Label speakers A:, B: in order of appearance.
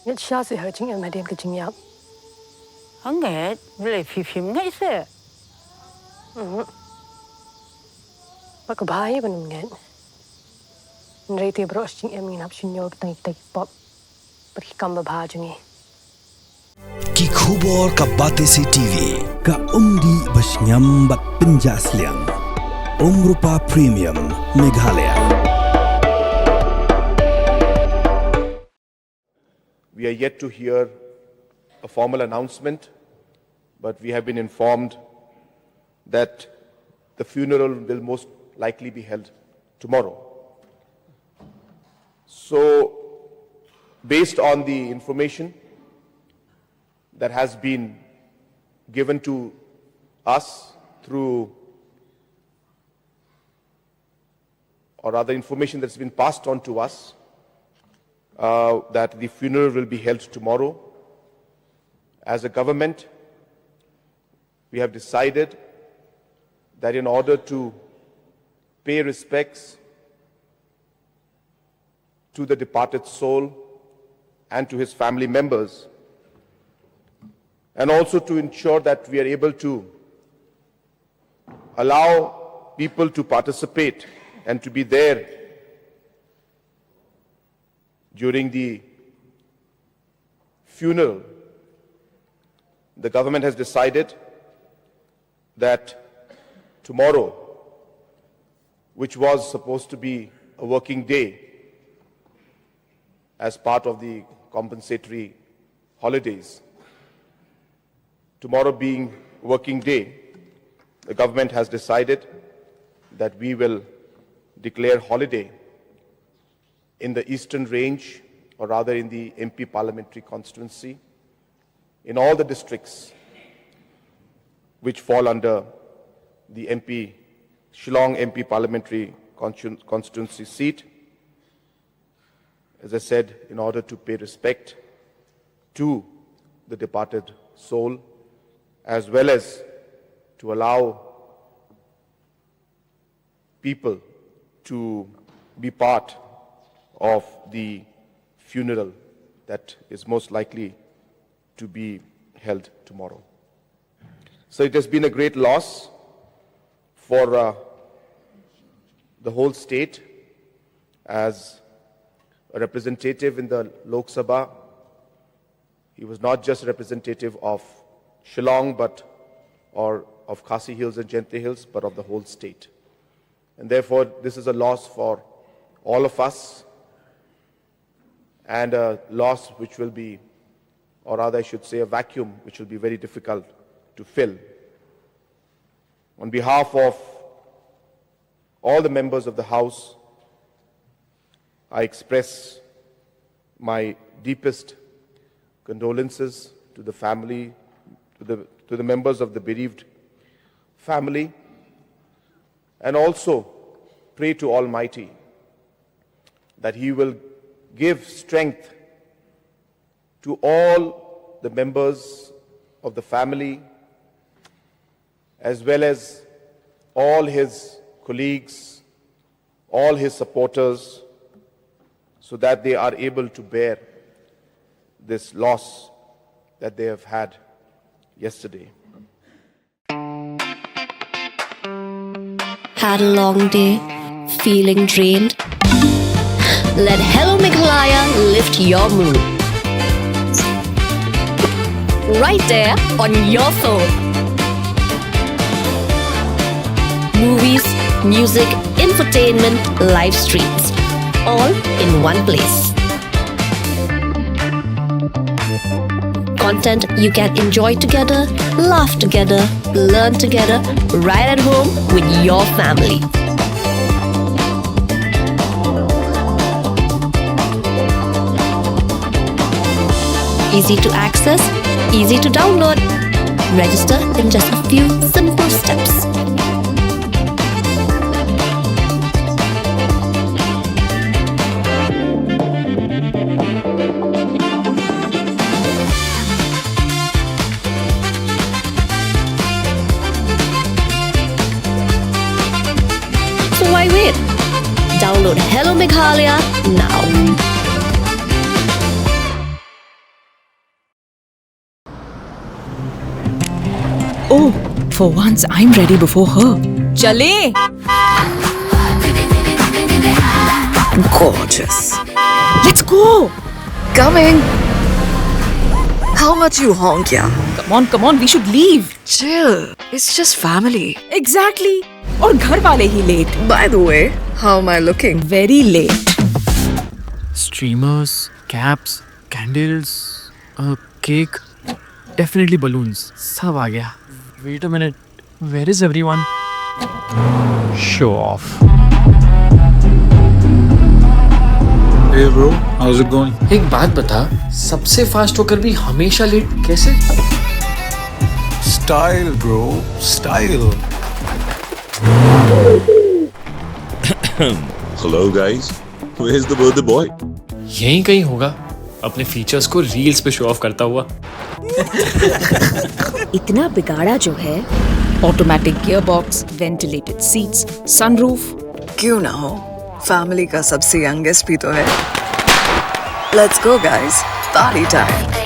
A: Nhất xa sẽ hơi chính em mà đem cái chính nhập.
B: Hả nghe, lại phim ngay xe.
A: Bác có bài bên mình nghe. Nãy thì bro chính em nhìn hấp xin nhau cái tay pop. Bác cầm bà bà chung
C: Ki khubor ka Batesi TV ka umdi basnyam bat pinjasliang Omrupa Premium Meghalaya.
D: We are yet to hear a formal announcement, but we have been informed that the funeral will most likely be held tomorrow. So, based on the information that has been given to us through, or rather information that's been passed on to us, that the funeral will be held tomorrow. As a government, we have decided that in order to pay respects to the departed soul and to his family members, and also to ensure that we are able to allow people to participate and to be there during the funeral, the government has decided that tomorrow, which was supposed to be a working day as part of the compensatory holidays, tomorrow being working day, the government has decided that we will declare holiday in the Eastern Range, or rather in the MP Parliamentary Constituency, in all the districts which fall under the Shillong MP Parliamentary Constituency seat. As I said, in order to pay respect to the departed soul, as well as to allow people to be part of the funeral that is most likely to be held tomorrow. So it has been a great loss for the whole state. As a representative in the Lok Sabha, he was not just a representative of Shillong, or of Khasi Hills and Gentry Hills, but of the whole state. And therefore, this is a loss for all of us, and a loss which will be, or rather I should say a vacuum, which will be very difficult to fill. On behalf of all the members of the House, I express my deepest condolences to the family, to the members of the bereaved family, and also pray to Almighty that He will give strength to all the members of the family, as well as all His colleagues, all His supporters, so that they are able to bear this loss that they have had yesterday.
E: Had a long day, feeling drained? Let Hello Meghalaya lift your mood. Right there on your phone. Movies, music, infotainment, live streams, all in one place. Content you can enjoy together, laugh together, learn together, right at home with your family. Easy to access, easy to download. Register in just a few simple steps. So why wait? Download Hello Meghalaya now.
F: For once, I'm ready before her. Chale!
G: Gorgeous.
F: Let's go!
G: Coming. How much you honk, yeah?
F: Come on, we should leave.
G: Chill. It's just family.
F: Exactly. और घर वाले ही late.
G: By the way, how am I looking?
F: Very late.
H: Streamers, caps, candles, a cake, definitely balloons. सब आ गया. Wait a minute. Where is everyone? Show off.
I: Hey bro, how's it going?
J: एक बात बता, सबसे fast होकर भी हमेशा late कैसे?
I: Style bro, style.
K: Hello guys, where's the birthday boy?
J: यहीं कहीं होगा, अपने फीचर्स को रील्स पे शो ऑफ करता हुआ.
F: इतना बिगाड़ा जो है. Automatic gearbox, ventilated seats, sunroof.
G: क्यों ना हो? Family का सबसे youngest भी तो है. Let's go guys, party time.